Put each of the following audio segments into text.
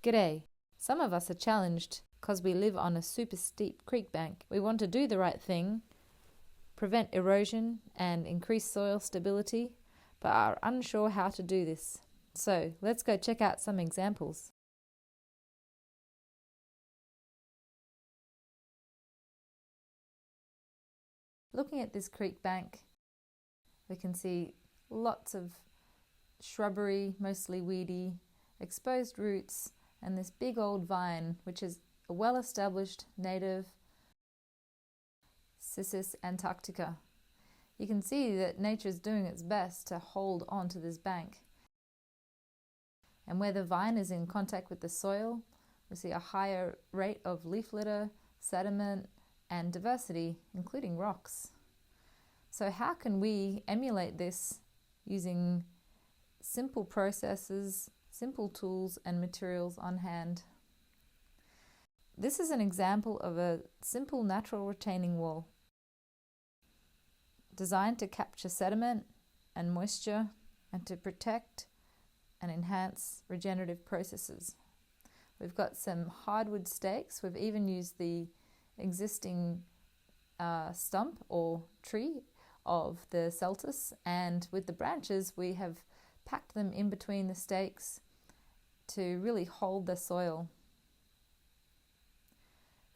G'day. Some of us are challenged because we live on a super steep creek bank. We want to do the right thing, prevent erosion and increase soil stability, but are unsure how to do this. So let's go check out some examples. Looking at this creek bank, we can see lots of shrubbery, mostly weedy, exposed roots, and this big old vine, which is a well-established native Cissus antarctica. You can see that nature is doing its best to hold on to this bank. And where the vine is in contact with the soil, we see a higher rate of leaf litter, sediment, and diversity, including rocks. So how can we emulate this using simple processes, simple tools and materials on hand? This is an example of a simple natural retaining wall designed to capture sediment and moisture and to protect and enhance regenerative processes. We've got some hardwood stakes. We've even used the existing stump or tree of the celtis, and with the branches we have packed them in between the stakes to really hold the soil.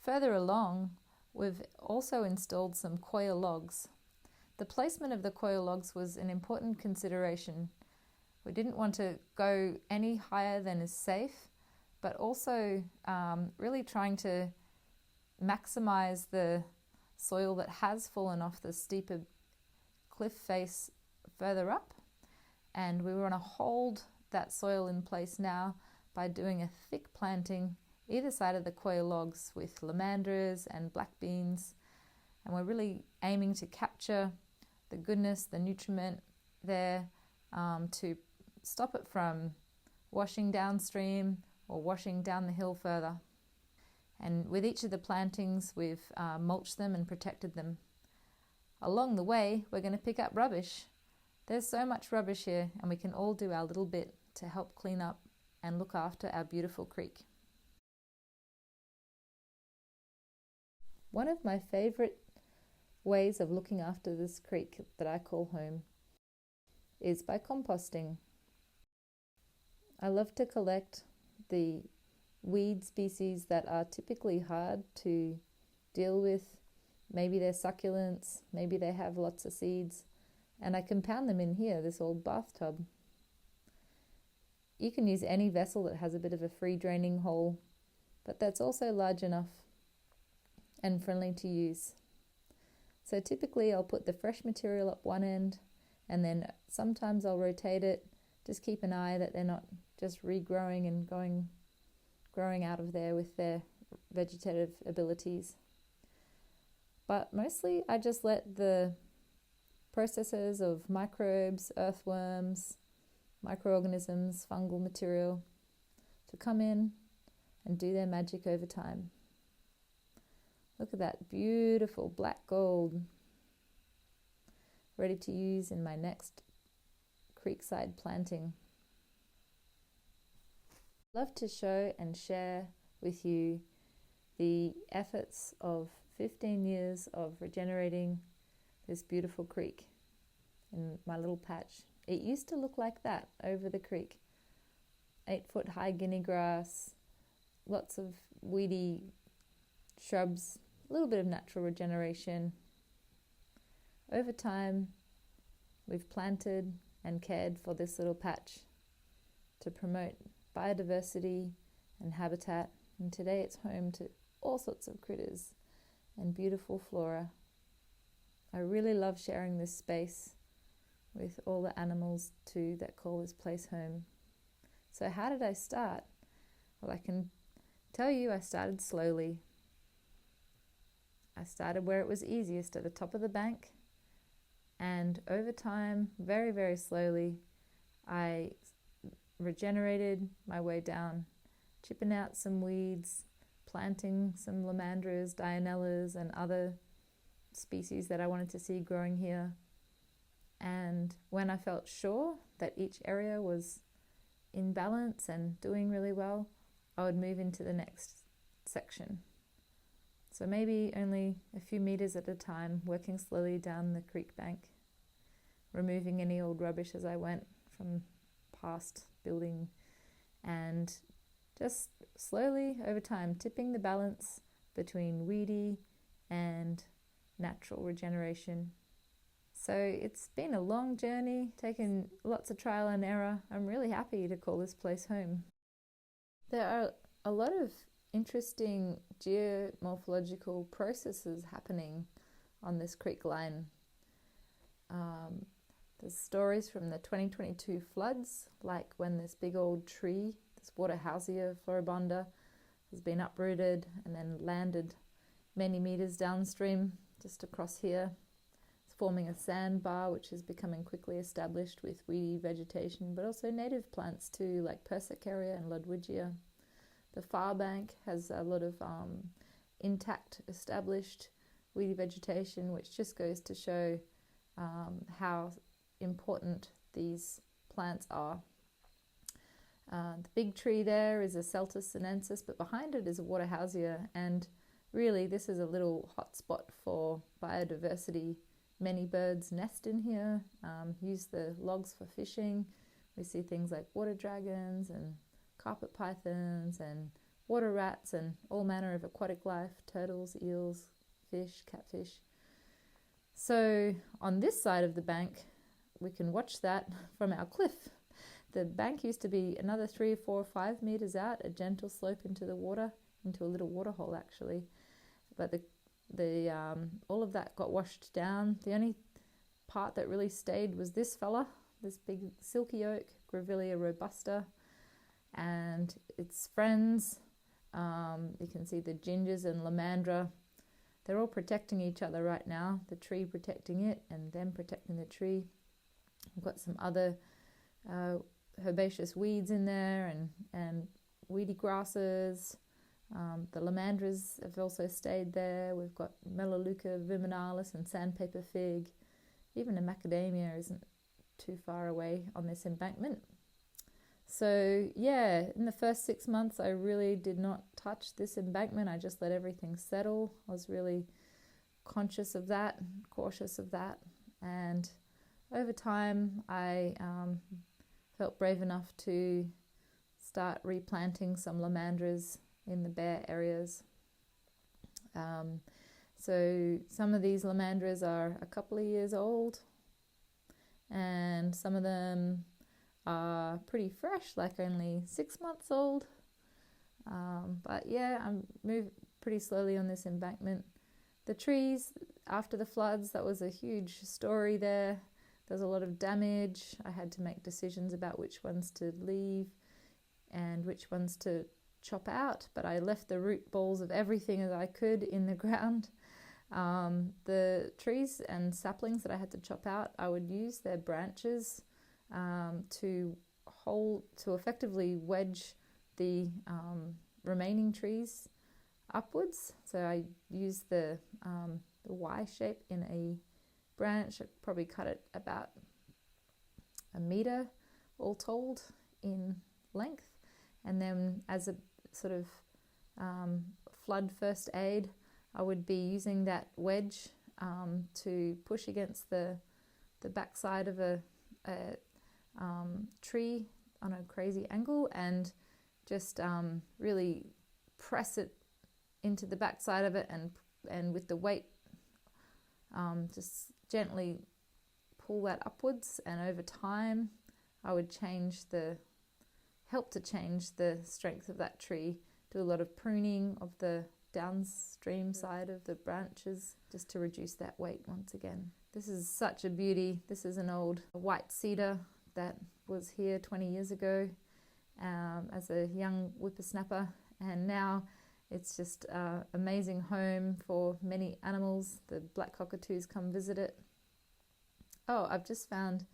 Further along, we've also installed some coir logs. The placement of the coir logs was an important consideration. We didn't want to go any higher than is safe, but also really trying to maximize the soil that has fallen off the steeper cliff face further up. And we want to hold that soil in place now by doing a thick planting either side of the coir logs with lomandras and black beans. And we're really aiming to capture the goodness, the nutriment there, to stop it from washing downstream or washing down the hill further. And with each of the plantings, we've mulched them and protected them. Along the way, we're going to pick up rubbish. There's so much rubbish here, and we can all do our little bit to help clean up and look after our beautiful creek. One of my favorite ways of looking after this creek that I call home is by composting. I love to collect the weed species that are typically hard to deal with. Maybe they're succulents, maybe they have lots of seeds, and I compound them in here, this old bathtub. You can use any vessel that has a bit of a free draining hole, but that's also large enough and friendly to use. So typically I'll put the fresh material up one end, and then sometimes I'll rotate it. Just keep an eye that they're not just regrowing and growing out of there with their vegetative abilities. But mostly I just let the processes of microbes, earthworms, microorganisms, fungal material to come in and do their magic over time. Look at that beautiful black gold, ready to use in my next creekside planting. I'd love to show and share with you the efforts of 15 years of regenerating this beautiful creek in my little patch. It used to look like that over the creek. 8-foot high guinea grass, lots of weedy shrubs, a little bit of natural regeneration. Over time, we've planted and cared for this little patch to promote biodiversity and habitat, and today it's home to all sorts of critters and beautiful flora. I really love sharing this space with all the animals too that call this place home. So how did I start? Well, I can tell you I started slowly. I started where it was easiest, at the top of the bank, and over time, very, very slowly, I regenerated my way down, chipping out some weeds, planting some lomandras, dianellas, and other species that I wanted to see growing here. And when I felt sure that each area was in balance and doing really well, I would move into the next section. So maybe only a few meters at a time, working slowly down the creek bank, removing any old rubbish as I went from past building, and just slowly over time tipping the balance between weedy and natural regeneration. So it's been a long journey, taken lots of trial and error. I'm really happy to call this place home. There are a lot of interesting geomorphological processes happening on this creek line. There's stories from the 2022 floods, like when this big old tree, this Waterhausia floribunda, has been uprooted and then landed many meters downstream, just across here. It's forming a sandbar, which is becoming quickly established with weedy vegetation, but also native plants too, like Persicaria and Ludwigia. The far bank has a lot of intact, established weedy vegetation, which just goes to show how important these plants are. The big tree there is a Celtis sinensis, but behind it is a Waterhausia, and really this is a little hotspot for biodiversity. Many birds nest in here, use the logs for fishing. We see things like water dragons and carpet pythons and water rats and all manner of aquatic life, turtles, eels, fish, catfish. So on this side of the bank, we can watch that from our cliff. The bank used to be another 3 or 4 or 5 meters out, a gentle slope into the water, into a little waterhole actually. But the all of that got washed down. The only part that really stayed was this fella, this big silky oak, Grevillea robusta, and its friends. You can see the gingers and lomandra. They're all protecting each other right now, the tree protecting it and them protecting the tree. We've got some other herbaceous weeds in there and weedy grasses. The lomandras have also stayed there. We've got Melaleuca viminalis and sandpaper fig. Even a macadamia isn't too far away on this embankment. So yeah, in the first 6 months I really did not touch this embankment. I just let everything settle. I was really conscious of that, cautious of that, and over time I felt brave enough to start replanting some lomandras in the bare areas. So some of these lomandras are a couple of years old, and some of them are pretty fresh, like only 6 months old. But yeah, I moved pretty slowly on this embankment. The trees, after the floods, that was a huge story there. There's a lot of damage. I had to make decisions about which ones to leave and which ones to chop out, but I left the root balls of everything as I could in the ground. The trees and saplings that I had to chop out, I would use their branches to effectively wedge the remaining trees upwards. So I used the Y shape in a branch. I probably cut it about a meter all told in length, and then as a sort of flood first aid, I would be using that wedge to push against the backside of a tree on a crazy angle and just really press it into the backside of it, and with the weight just gently pull that upwards, and over time I would help to change the strength of that tree, do a lot of pruning of the downstream side of the branches just to reduce that weight once again. This is such a beauty. This is an old white cedar that was here 20 years ago as a young whippersnapper, and now it's just an amazing home for many animals. The black cockatoos come visit it. Oh, I've just found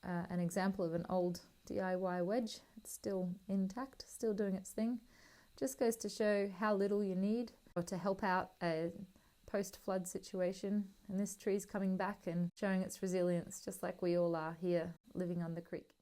an example of an old DIY wedge. It's still intact, still doing its thing. Just goes to show how little you need to help out a post-flood situation. And this tree's coming back and showing its resilience, just like we all are here living on the creek.